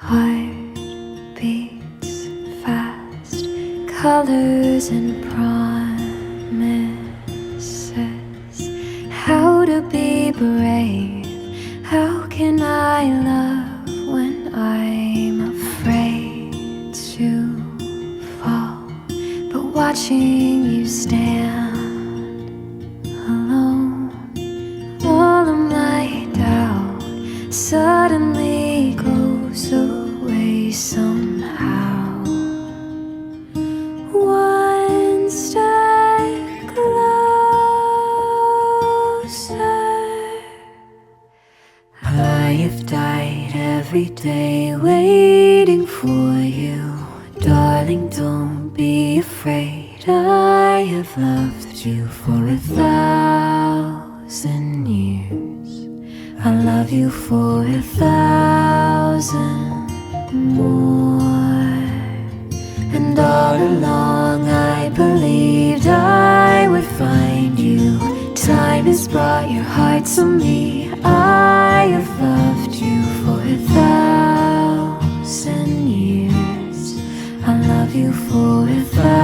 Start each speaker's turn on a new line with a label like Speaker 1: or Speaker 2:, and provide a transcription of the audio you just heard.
Speaker 1: Heart beats fast, colors and promises. How to be brave, how can I love when I'm afraid to fall? But watching you stand alone, all of my doubt suddenly goes away somehow. One step closer. I have died every day waiting for you. Darling, don't be afraid. I have loved you for 1,000 years. I love you for 1,000 more. And all along I believed I would find you. Time has brought your heart to me. I have loved you for 1,000 years. I love you for 1,000